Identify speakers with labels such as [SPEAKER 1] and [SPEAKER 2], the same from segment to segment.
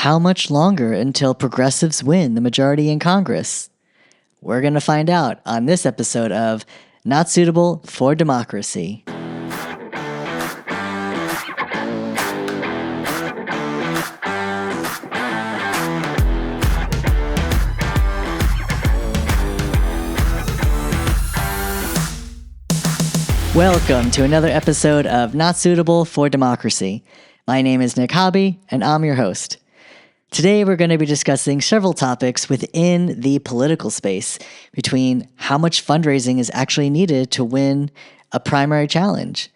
[SPEAKER 1] How much longer until progressives win the majority in Congress? We're going to find out on this episode of Not Suitable for Democracy. Welcome to another episode of Not Suitable for Democracy. My name is Nick Hobby, and I'm your host. Today we're going to be discussing several topics within the political space between how much fundraising is actually needed to win a primary challenge,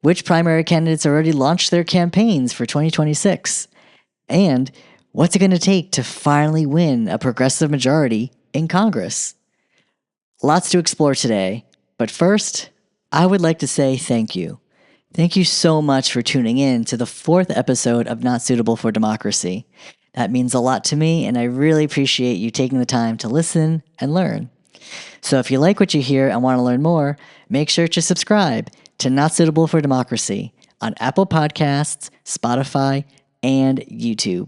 [SPEAKER 1] which primary candidates already launched their campaigns for 2026, and what's it going to take to finally win a progressive majority in Congress. Lots to explore today, but first, I would like to say thank you. Thank you so much for tuning in to the 4th episode of Not Suitable for Democracy. That means a lot to me, and I really appreciate you taking the time to listen and learn. So if you like what you hear and want to learn more, make sure to subscribe to Not Suitable for Democracy on Apple Podcasts, Spotify, and YouTube.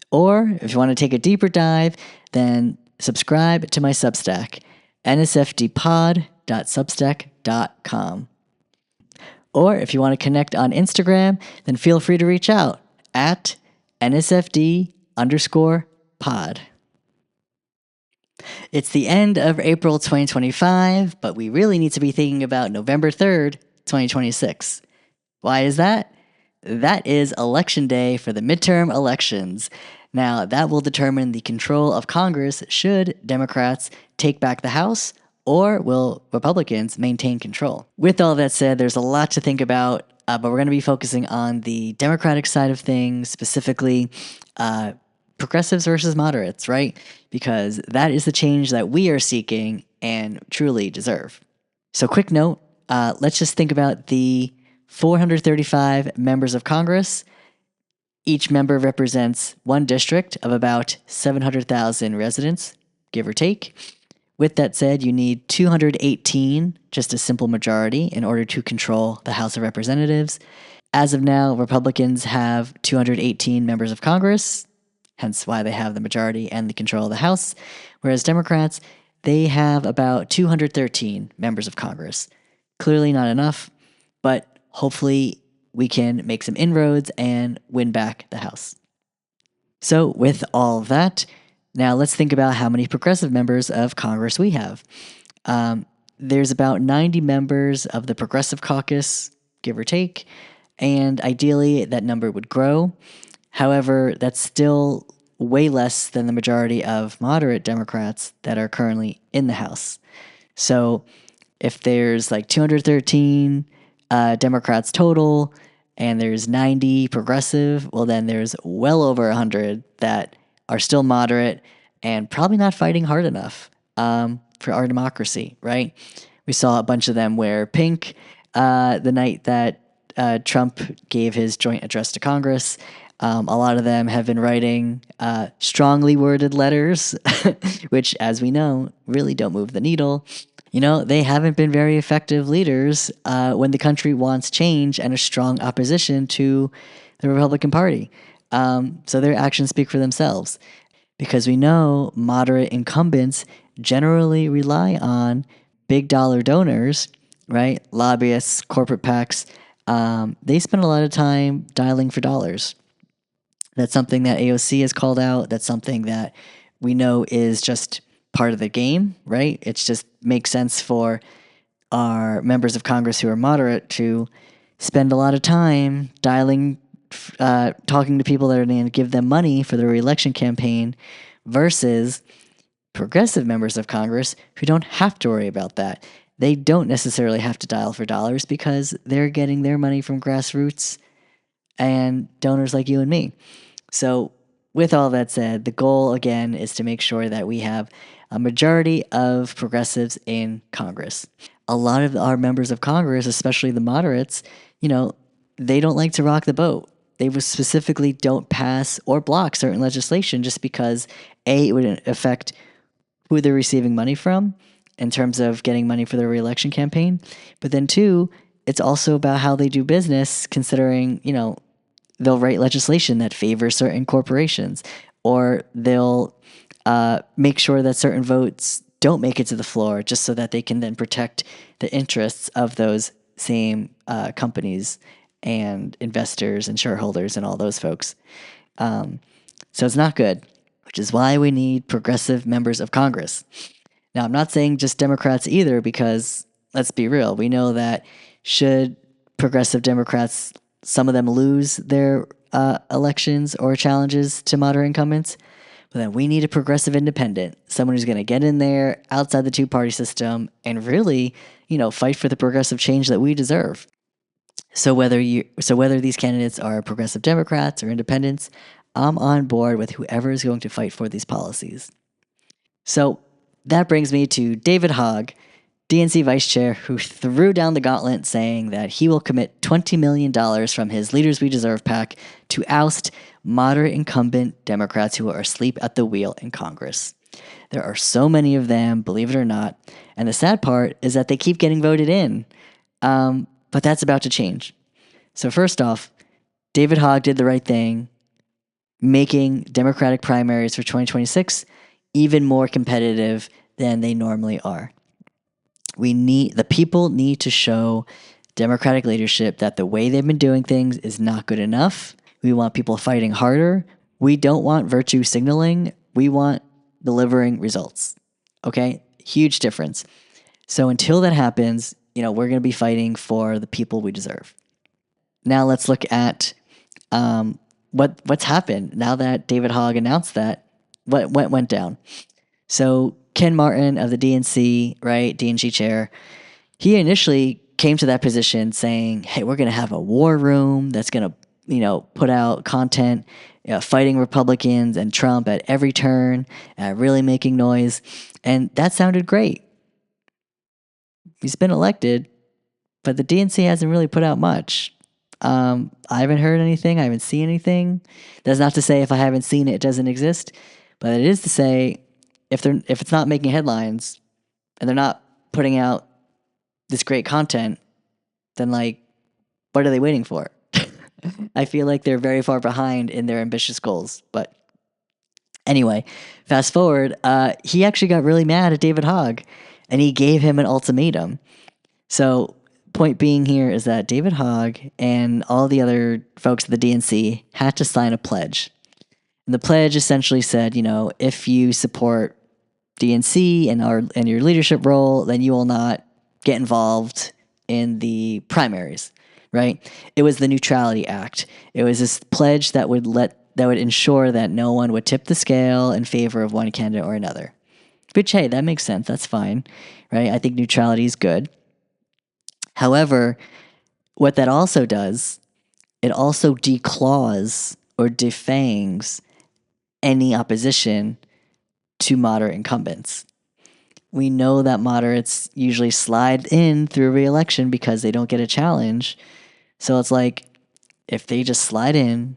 [SPEAKER 1] Or if you want to take a deeper dive, then subscribe to my Substack, nsfdpod.substack.com. Or if you want to connect on Instagram, then feel free to reach out at nsfd_pod. It's the end of April 2025, but we really need to be thinking about November 3rd, 2026. Why is that? That is election day for the midterm elections. Now, that will determine the control of Congress should Democrats take back the House, or will Republicans maintain control? With all that said, there's a lot to think about, but we're going to be focusing on the Democratic side of things, specifically progressives versus moderates, right? Because that is the change that we are seeking and truly deserve. So quick note, let's just think about the 435 members of Congress. Each member represents one district of about 700,000 residents, give or take. With that said, you need 218, just a simple majority, in order to control the House of Representatives. As of now, Republicans have 218 members of Congress, hence why they have the majority and the control of the House, whereas Democrats, they have about 213 members of Congress. Clearly not enough, but hopefully we can make some inroads and win back the House. So with all of that, now let's think about how many progressive members of Congress we have. There's about 90 members of the Progressive Caucus, give or take, and ideally that number would grow. However, that's still way less than the majority of moderate Democrats that are currently in the House. So if there's like 213 Democrats total, and there's 90 progressive, well then there's well over 100 that are still moderate and probably not fighting hard enough for our democracy, right? We saw a bunch of them wear pink the night that Trump gave his joint address to Congress. A lot of them have been writing strongly worded letters, which, as we know, really don't move the needle. You know, they haven't been very effective leaders when the country wants change and a strong opposition to the Republican Party. So their actions speak for themselves, because we know moderate incumbents generally rely on big dollar donors, right? Lobbyists, corporate PACs. They spend a lot of time dialing for dollars. That's something that AOC has called out. That's something that we know is just part of the game, right? It just makes sense for our members of Congress who are moderate to spend a lot of time dialing, talking to people that are going to give them money for their re-election campaign, versus progressive members of Congress who don't have to worry about that. They don't necessarily have to dial for dollars because they're getting their money from grassroots and donors like you and me. So with all that said, the goal again is to make sure that we have a majority of progressives in Congress. A lot of our members of Congress, especially the moderates, you know, they don't like to rock the boat. They specifically don't pass or block certain legislation just because, A, it would affect who they're receiving money from in terms of getting money for their re-election campaign. But then 2, it's also about how they do business, considering, you know, they'll write legislation that favors certain corporations, or they'll make sure that certain votes don't make it to the floor just so that they can then protect the interests of those same companies and investors and shareholders and all those folks. So it's not good, which is why we need progressive members of Congress. Now, I'm not saying just Democrats either, because let's be real, we know that should progressive Democrats, some of them lose their elections or challenges to moderate incumbents, but then we need a progressive independent, someone who's going to get in there outside the two-party system and really, fight for the progressive change that we deserve. So whether these candidates are progressive Democrats or independents, I'm on board with whoever is going to fight for these policies. So that brings me to David Hogg, DNC vice chair, who threw down the gauntlet saying that he will commit $20 million from his Leaders We Deserve PAC to oust moderate incumbent Democrats who are asleep at the wheel in Congress. There are so many of them, believe it or not, and the sad part is that they keep getting voted in. But that's about to change. So first off, David Hogg did the right thing, making Democratic primaries for 2026 even more competitive than they normally are. The people need to show Democratic leadership that the way they've been doing things is not good enough. We want people fighting harder. We don't want virtue signaling. We want delivering results. Okay? Huge difference. So until that happens, we're going to be fighting for the people we deserve. Now let's look at what's happened now that David Hogg announced that. What went down? So Ken Martin of the DNC, right, DNC chair, he initially came to that position saying, hey, we're going to have a war room that's going to, put out content, fighting Republicans and Trump at every turn, really making noise. And that sounded great. He's been elected, but the DNC hasn't really put out much. I haven't heard anything. I haven't seen anything. That's not to say if I haven't seen it, it doesn't exist. But it is to say if it's not making headlines and they're not putting out this great content, then what are they waiting for? I feel like they're very far behind in their ambitious goals. But anyway, fast forward, he actually got really mad at David Hogg and he gave him an ultimatum. So point being here is that David Hogg and all the other folks at the DNC had to sign a pledge. And the pledge essentially said, if you support DNC and your leadership role, then you will not get involved in the primaries, right? It was the Neutrality Act. It was this pledge that would ensure that no one would tip the scale in favor of one candidate or another. Which, hey, that makes sense. That's fine, right? I think neutrality is good. However, what that also does, it also declaws or defangs any opposition to moderate incumbents. We know that moderates usually slide in through re-election because they don't get a challenge. So it's like, if they just slide in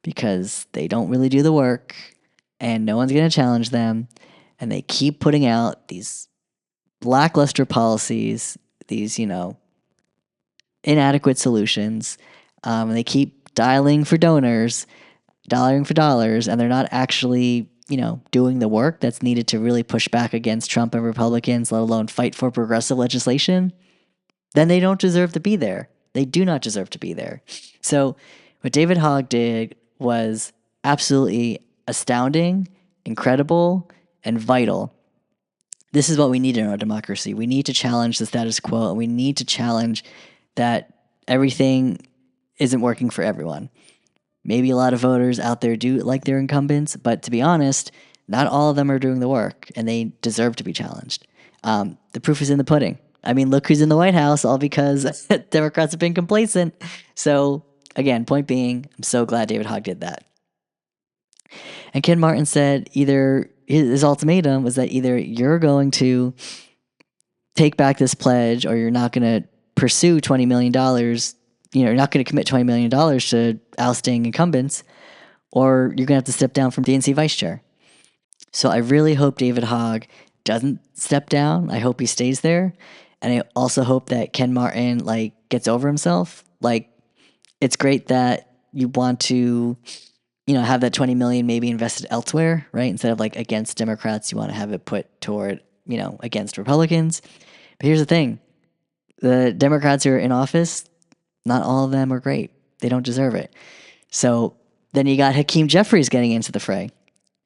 [SPEAKER 1] because they don't really do the work and no one's going to challenge them, and they keep putting out these lackluster policies, these, inadequate solutions, and they keep dialing for donors, dollaring for dollars, and they're not actually, doing the work that's needed to really push back against Trump and Republicans, let alone fight for progressive legislation, then they don't deserve to be there. They do not deserve to be there. So what David Hogg did was absolutely astounding, incredible, and vital. This is what we need in our democracy. We need to challenge the status quo, and we need to challenge that everything isn't working for everyone. Maybe a lot of voters out there do like their incumbents, but to be honest, not all of them are doing the work, and they deserve to be challenged. The proof is in the pudding. I mean, look who's in the White House, all because Democrats have been complacent. So, again, point being, I'm so glad David Hogg did that. And Ken Martin said his ultimatum was that either you're going to take back this pledge or you're not going to pursue $20 million, you're not going to commit $20 million to ousting incumbents, or you're going to have to step down from DNC vice chair. So I really hope David Hogg doesn't step down. I hope he stays there. And I also hope that Ken Martin gets over himself. It's great that you want to, have that 20 million maybe invested elsewhere, right? Instead of like against Democrats, you want to have it put toward, against Republicans. But here's the thing. The Democrats who are in office, not all of them are great. They don't deserve it. So then you got Hakeem Jeffries getting into the fray.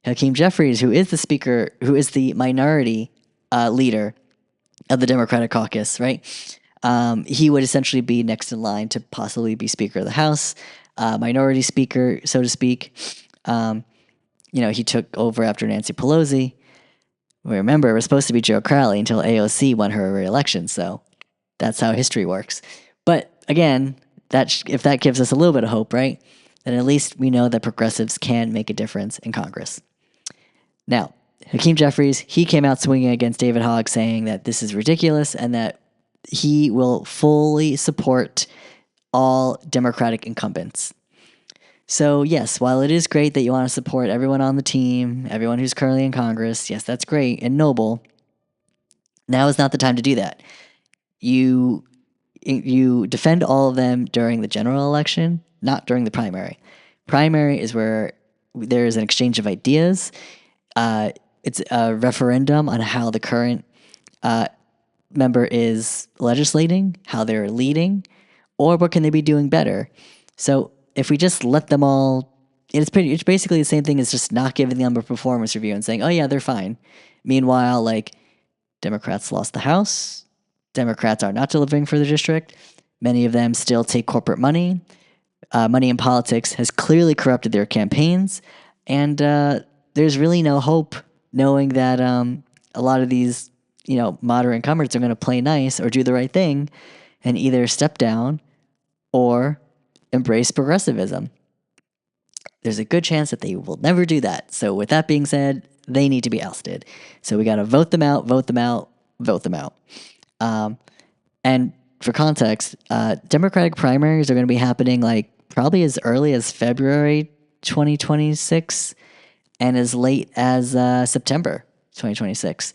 [SPEAKER 1] Hakeem Jeffries, who is the speaker, who is the minority leader of the Democratic caucus, right? He would essentially be next in line to possibly be Speaker of the House, minority speaker, so to speak. He took over after Nancy Pelosi. Remember, it was supposed to be Joe Crowley until AOC won her re-election, so that's how history works. But again, if that gives us a little bit of hope, right? Then at least we know that progressives can make a difference in Congress. Now, Hakeem Jeffries, he came out swinging against David Hogg, saying that this is ridiculous and that he will fully support all Democratic incumbents. So, yes, while it is great that you want to support everyone on the team, everyone who's currently in Congress, yes, that's great and noble. Now is not the time to do that. You defend all of them during the general election, not during the primary. Primary is where there is an exchange of ideas. It's a referendum on how the current member is legislating, how they're leading, or what can they be doing better. So if we just let them all, it's basically the same thing as just not giving them a performance review and saying, oh yeah, they're fine. Meanwhile, like, Democrats lost the House. Democrats are not delivering for the district. Many of them still take corporate money. Money in politics has clearly corrupted their campaigns. And there's really no hope knowing that a lot of these, moderate incumbents are going to play nice or do the right thing and either step down or embrace progressivism. There's a good chance that they will never do that. So with that being said, they need to be ousted. So we got to vote them out, vote them out, vote them out. And for context, Democratic primaries are going to be happening like probably as early as February 2026 and as late as September 2026.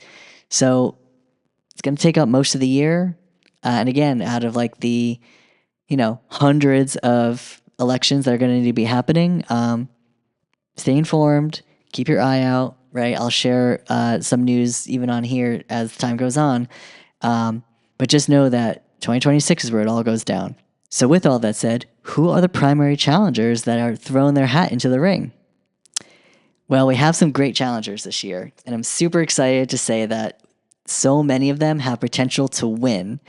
[SPEAKER 1] So it's going to take up most of the year. And again, out of like the, hundreds of elections that are going to need to be happening, stay informed, keep your eye out, right? I'll share some news even on here as time goes on. But just know that 2026 is where it all goes down. So with all that said, who are the primary challengers that are throwing their hat into the ring? Well, we have some great challengers this year, and I'm super excited to say that so many of them have potential to win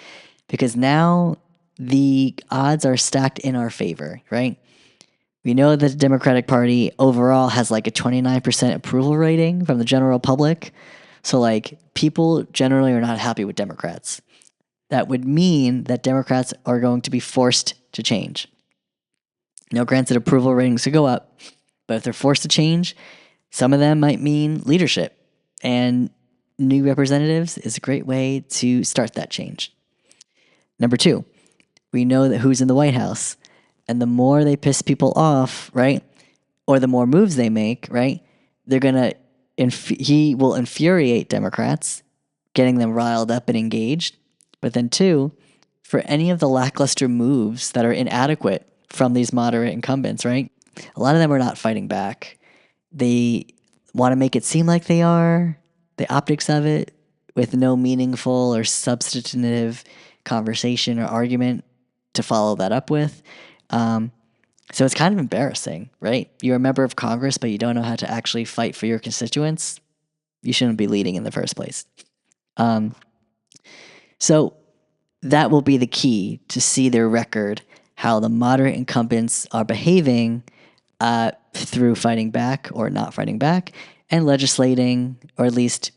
[SPEAKER 1] because now the odds are stacked in our favor, right? We know that the Democratic Party overall has like a 29% approval rating from the general public. So like people generally are not happy with Democrats. That would mean that Democrats are going to be forced to change. Now, granted, approval ratings could go up, but if they're forced to change, some of them might mean leadership. And new representatives is a great way to start that change. Number two, we know that who's in the White House. And the more they piss people off, right, or the more moves they make, right, he will infuriate Democrats, getting them riled up and engaged. But then two, for any of the lackluster moves that are inadequate from these moderate incumbents, right, a lot of them are not fighting back. They want to make it seem like they are, the optics of it, with no meaningful or substantive conversation or argument to follow that up with. So it's kind of embarrassing, right? You're a member of Congress, but you don't know how to actually fight for your constituents. You shouldn't be leading in the first place. So that will be the key to see their record, how the moderate incumbents are behaving through fighting back or not fighting back and legislating, or at least,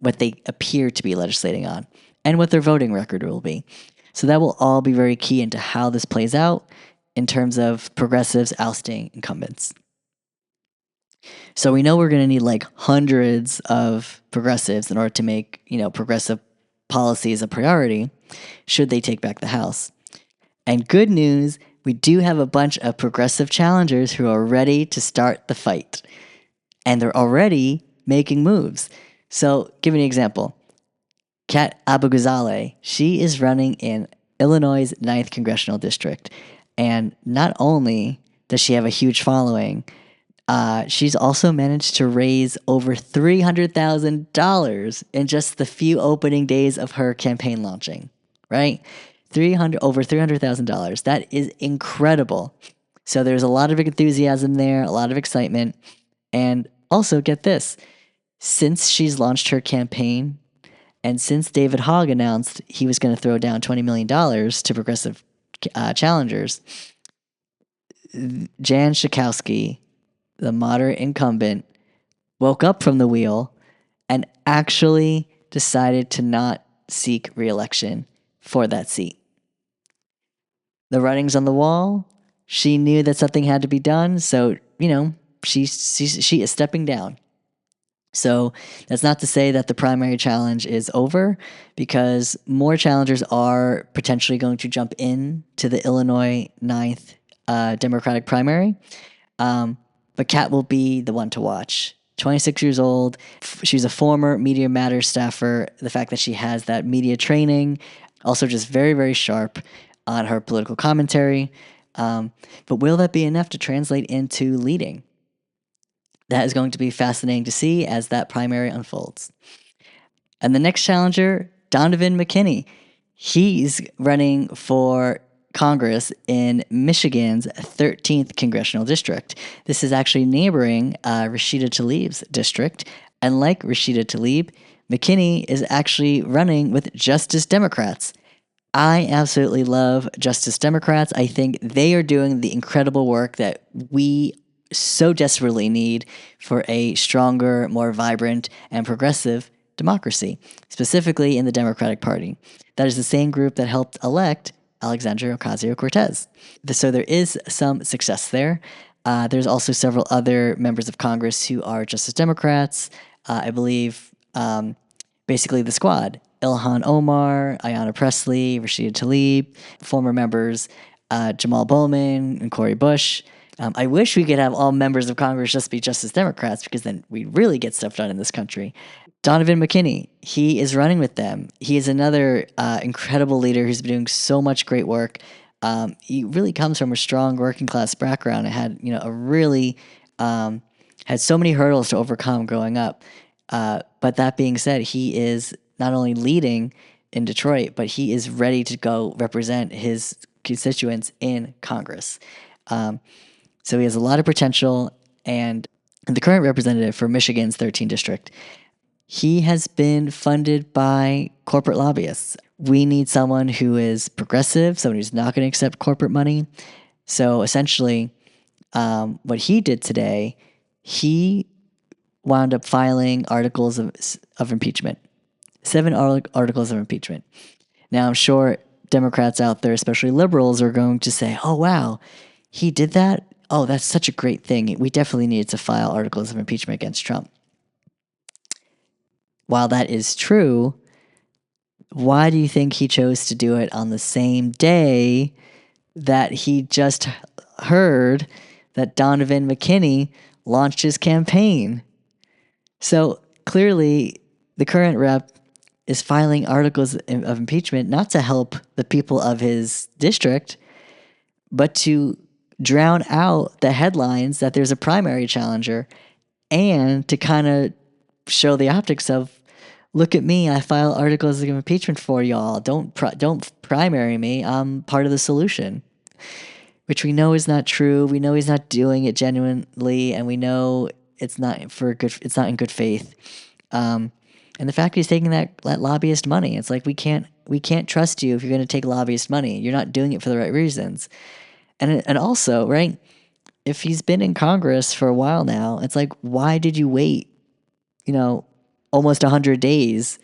[SPEAKER 1] what they appear to be legislating on and what their voting record will be. So that will all be very key into how this plays out in terms of progressives ousting incumbents. So we know we're going to need like hundreds of progressives in order to make, progressive policies a priority should they take back the House. And good news, we do have a bunch of progressive challengers who are ready to start the fight. And they're already making moves. So give me an example. Kat Abu-Ghazaleh, she is running in Illinois' 9th Congressional District. And not only does she have a huge following, she's also managed to raise over $300,000 in just the few opening days of her campaign launching, right? Over $300,000. That is incredible. So there's a lot of enthusiasm there, a lot of excitement. And also, get this, since she's launched her campaign and since David Hogg announced he was going to throw down $20 million to progressive challengers, Jan Schakowsky, the moderate incumbent, woke up from the wheel and actually decided to not seek reelection for that seat. The writing's on the wall. She knew that something had to be done, so, she is stepping down. So that's not to say that the primary challenge is over, because more challengers are potentially going to jump in to the Illinois 9th Democratic primary. But Kat will be the one to watch. 26 years old. She's a former Media Matters staffer. The fact that she has that media training, also just very, very sharp on her political commentary. But will that be enough to translate into leading? That is going to be fascinating to see as that primary unfolds. And the next challenger, Donovan McKinney. He's running for Congress in Michigan's 13th congressional district. This is actually neighboring Rashida Tlaib's district. And like Rashida Tlaib, McKinney is actually running with Justice Democrats. I absolutely love Justice Democrats. I think they are doing the incredible work that we so desperately need for a stronger, more vibrant, and progressive democracy, specifically in the Democratic Party. That is the same group that helped elect Alexandria Ocasio-Cortez. So there is some success there. There's also several other members of Congress who are Justice Democrats. I believe basically the squad: Ilhan Omar, Ayanna Pressley, Rashida Tlaib, former members Jamal Bowman and Cori Bush. I wish we could have all members of Congress just be Justice Democrats, because then we really get stuff done in this country. Donovan McKinney, he is running with them. He is another incredible leader who's been doing so much great work. He really comes from a strong working class background and had, had so many hurdles to overcome growing up. But that being said, he is not only leading in Detroit, but he is ready to go represent his constituents in Congress. So he has a lot of potential, and the current representative for Michigan's 13th district, he has been funded by corporate lobbyists. We need someone who is progressive, someone who's not going to accept corporate money. So essentially, what he did today, he wound up filing articles of impeachment, 7 articles of impeachment. Now, I'm sure Democrats out there, especially liberals, are going to say, oh, wow, he did that? Oh, that's such a great thing. We definitely needed to file articles of impeachment against Trump. While that is true, why do you think he chose to do it on the same day that he just heard that Donovan McKinney launched his campaign? So clearly, the current rep is filing articles of impeachment not to help the people of his district, but to drown out the headlines that there's a primary challenger, and to kind of show the optics of, look at me, I file articles of impeachment for y'all. Don't primary me. I'm part of the solution. Which we know is not true. We know he's not doing it genuinely, and we know it's not in good faith. And the fact he's taking that lobbyist money, it's like we can't trust you if you're going to take lobbyist money. You're not doing it for the right reasons. And also, right, if he's been in Congress for a while now, it's like, why did you wait, almost 100 days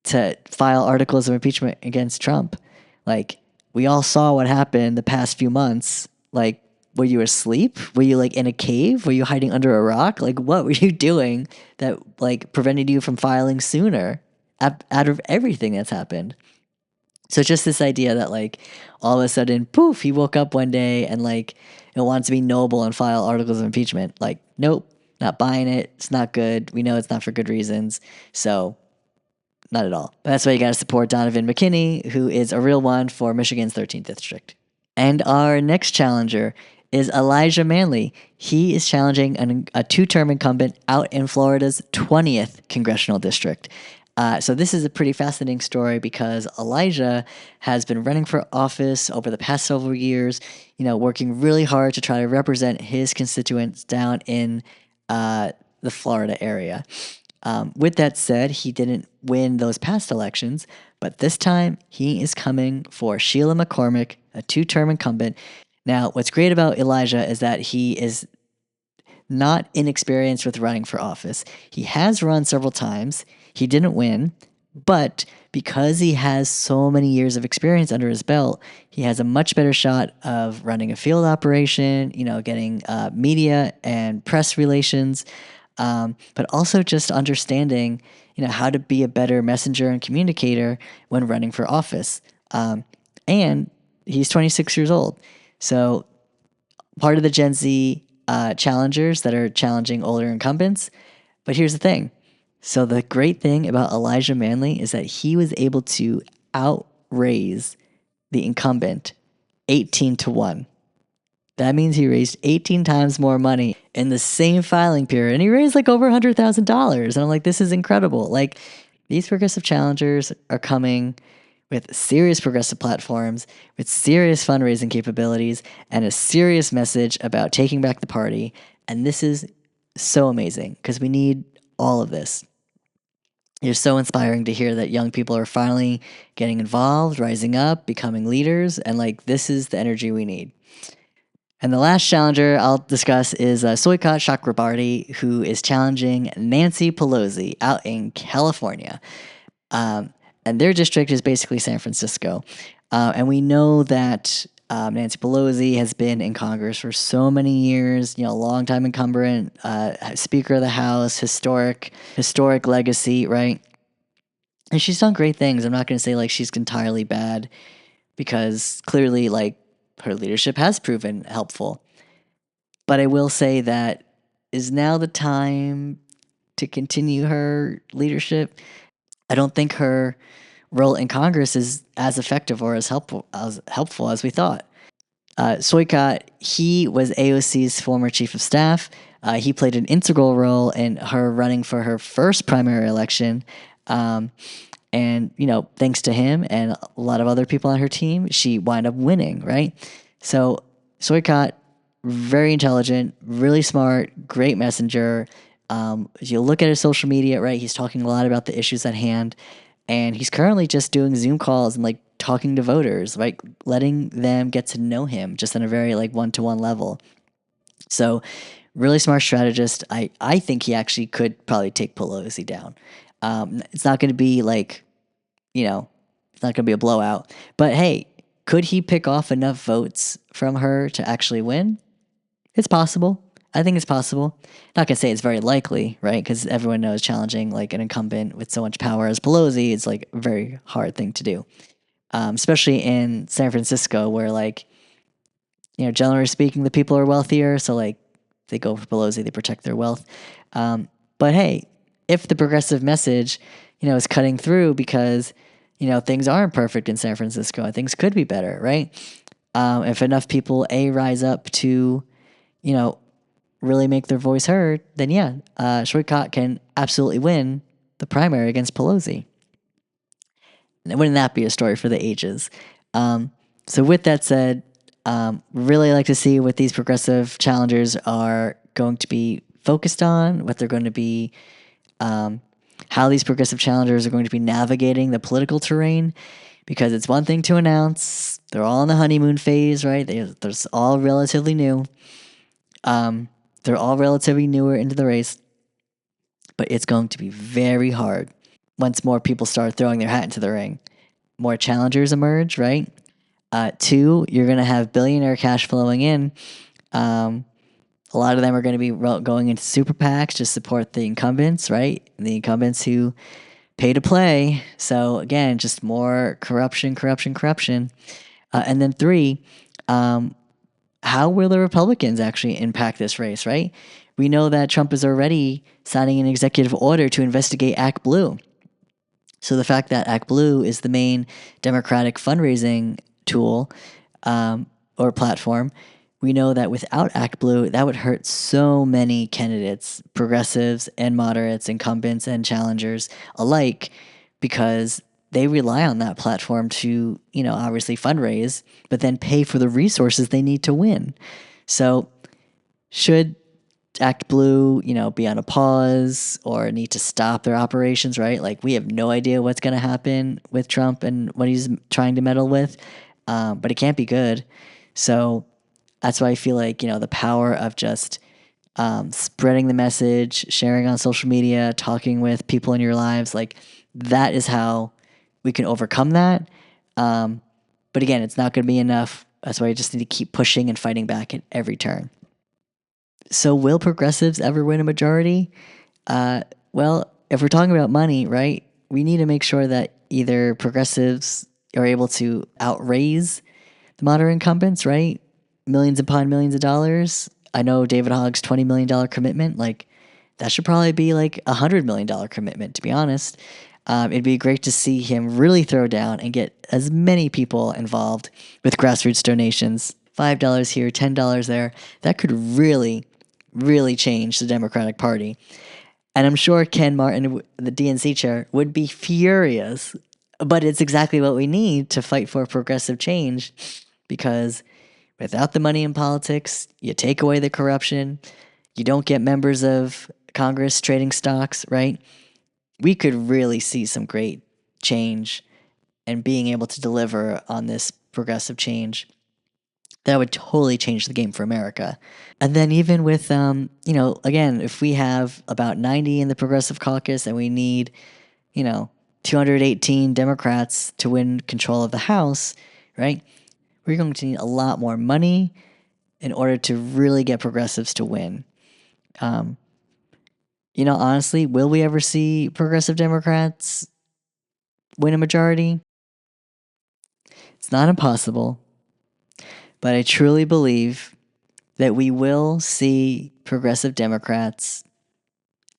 [SPEAKER 1] to file articles of impeachment against Trump? Like, we all saw what happened the past few months. Like, were you asleep? Were you in a cave? Were you hiding under a rock? Like, what were you doing that prevented you from filing sooner out of everything that's happened? So just this idea that all of a sudden, poof, he woke up one day and wanted to be noble and file articles of impeachment. Nope, not buying it. It's not good. We know it's not for good reasons. So not at all. But that's why you got to support Donovan McKinney, who is a real one for Michigan's 13th district. And our next challenger is Elijah Manley. He is challenging a two-term incumbent out in Florida's 20th congressional district. So this is a pretty fascinating story because Elijah has been running for office over the past several years, working really hard to try to represent his constituents down in the Florida area. With that said, he didn't win those past elections, but this time he is coming for Sheila McCormick, a two-term incumbent. Now, what's great about Elijah is that he is not inexperienced with running for office. He has run several times. He didn't win, but because he has so many years of experience under his belt, he has a much better shot of running a field operation, getting media and press relations, but also just understanding, how to be a better messenger and communicator when running for office. And he's 26 years old. So part of the Gen Z challengers that are challenging older incumbents. But here's the thing. So the great thing about Elijah Manley is that he was able to outraise the incumbent 18-1. That means he raised 18 times more money in the same filing period. And he raised like over $100,000. And I'm like, this is incredible. Like, these progressive challengers are coming with serious progressive platforms, with serious fundraising capabilities, and a serious message about taking back the party. And this is so amazing because we need all of this. It's so inspiring to hear that young people are finally getting involved, rising up, becoming leaders, and like this is the energy we need. And the last challenger I'll discuss is Soikat Chakrabarty, who is challenging Nancy Pelosi out in California. And their district is basically San Francisco. And we know that Nancy Pelosi has been in Congress for so many years, long time incumbent, Speaker of the House, historic legacy, right? And she's done great things. I'm not going to say like she's entirely bad because clearly like her leadership has proven helpful. But I will say that is now the time to continue her leadership. I don't think her role in Congress is as effective or as helpful as we thought. Soikat, he was AOC's former chief of staff. He played an integral role in her running for her first primary election. And, thanks to him and a lot of other people on her team, she wound up winning, right? So Soikat, very intelligent, really smart, great messenger. If you look at his social media, right, he's talking a lot about the issues at hand. And he's currently just doing Zoom calls and like talking to voters, like letting them get to know him just on a very like one-to-one level. So really smart strategist. I think he actually could probably take Pelosi down. It's not going to be like, it's not going to be a blowout. But hey, could he pick off enough votes from her to actually win? It's possible. I think it's possible. Not going to say it's very likely, right? Because everyone knows challenging like an incumbent with so much power as Pelosi is like a very hard thing to do. Especially in San Francisco where like, generally speaking, the people are wealthier. So like they go for Pelosi, they protect their wealth. But hey, if the progressive message, is cutting through because, things aren't perfect in San Francisco and things could be better, right? If enough people rise up to, really make their voice heard, then yeah, Soikat can absolutely win the primary against Pelosi. And wouldn't that be a story for the ages? So with that said, really like to see what these progressive challengers are going to be focused on, what they're going to be, how these progressive challengers are going to be navigating the political terrain, because it's one thing to announce, they're all in the honeymoon phase, right? They're all relatively new. They're all relatively newer into the race, but it's going to be very hard once more people start throwing their hat into the ring. More challengers emerge, right? Two, you're going to have billionaire cash flowing in. A lot of them are going to be going into super PACs to support the incumbents, right? The incumbents who pay to play. So again, just more corruption. And then three, how will the Republicans actually impact this race, right? We know that Trump is already signing an executive order to investigate Act Blue. So the fact that Act Blue is the main Democratic fundraising tool or platform, we know that without Act Blue, that would hurt so many candidates, progressives and moderates, incumbents and challengers alike, because they rely on that platform to, obviously fundraise, but then pay for the resources they need to win. So should Act Blue, be on a pause or need to stop their operations, right? Like, we have no idea what's going to happen with Trump and what he's trying to meddle with, but it can't be good. So that's why I feel like, the power of just spreading the message, sharing on social media, talking with people in your lives, like, that is how we can overcome that. But again, it's not going to be enough. That's why you just need to keep pushing and fighting back at every turn. So will progressives ever win a majority? Well, if we're talking about money, right, we need to make sure that either progressives are able to outraise the moderate incumbents, right? Millions upon millions of dollars. I know David Hogg's $20 million commitment, like, that should probably be like a $100 million commitment, to be honest. It'd be great to see him really throw down and get as many people involved with grassroots donations. $5 here, $10 there. That could really, really change the Democratic Party. And I'm sure Ken Martin, the DNC chair, would be furious. But it's exactly what we need to fight for progressive change, because without the money in politics, you take away the corruption, you don't get members of Congress trading stocks, right? We could really see some great change and being able to deliver on this progressive change. That would totally change the game for America. And then even with, again, if we have about 90 in the Progressive Caucus and we need, 218 Democrats to win control of the House, right? We're going to need a lot more money in order to really get progressives to win. Honestly, will we ever see progressive Democrats win a majority? It's not impossible, but I truly believe that we will see progressive Democrats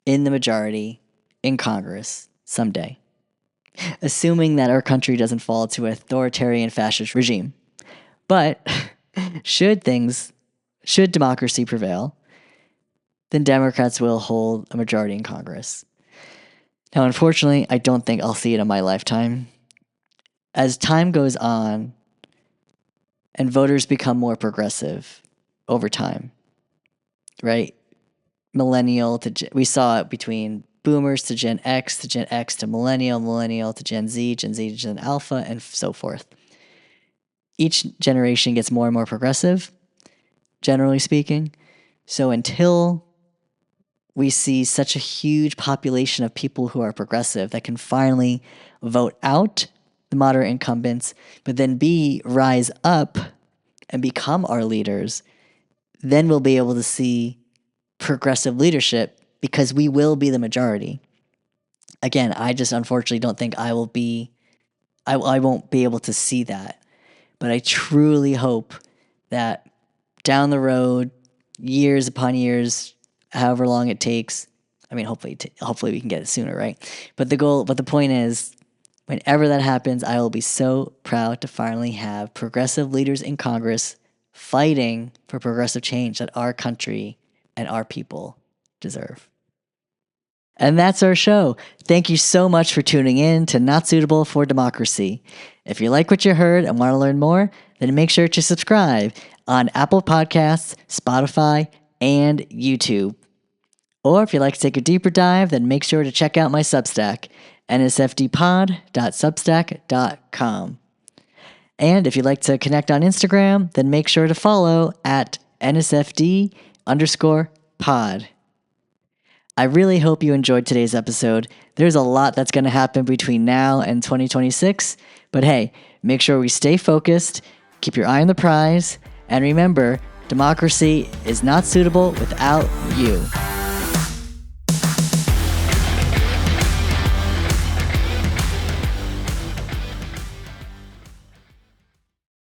[SPEAKER 1] in the majority in Congress someday, assuming that our country doesn't fall to an authoritarian fascist regime. But should democracy prevail, then Democrats will hold a majority in Congress. Now, unfortunately, I don't think I'll see it in my lifetime. As time goes on and voters become more progressive over time, right? Millennial to we saw it between boomers to Gen X to millennial, millennial to Gen Z to Gen Alpha, and so forth. Each generation gets more and more progressive, generally speaking. So until we see such a huge population of people who are progressive that can finally vote out the moderate incumbents, but then rise up and become our leaders, then we'll be able to see progressive leadership, because we will be the majority. Again, I just unfortunately don't think I won't be able to see that. But I truly hope that down the road, years upon years, however long it takes, I mean, hopefully we can get it sooner, right? But the point is, whenever that happens, I will be so proud to finally have progressive leaders in Congress fighting for progressive change that our country and our people deserve. And that's our show. Thank you so much for tuning in to Not Suitable for Democracy. If you like what you heard and want to learn more, then make sure to subscribe on Apple Podcasts, Spotify, and YouTube. Or if you'd like to take a deeper dive, then make sure to check out my Substack, nsfdpod.substack.com. And if you'd like to connect on Instagram, then make sure to follow at nsfd_pod. I really hope you enjoyed today's episode. There's a lot that's going to happen between now and 2026. But hey, make sure we stay focused, keep your eye on the prize, and remember, democracy is not suitable without you.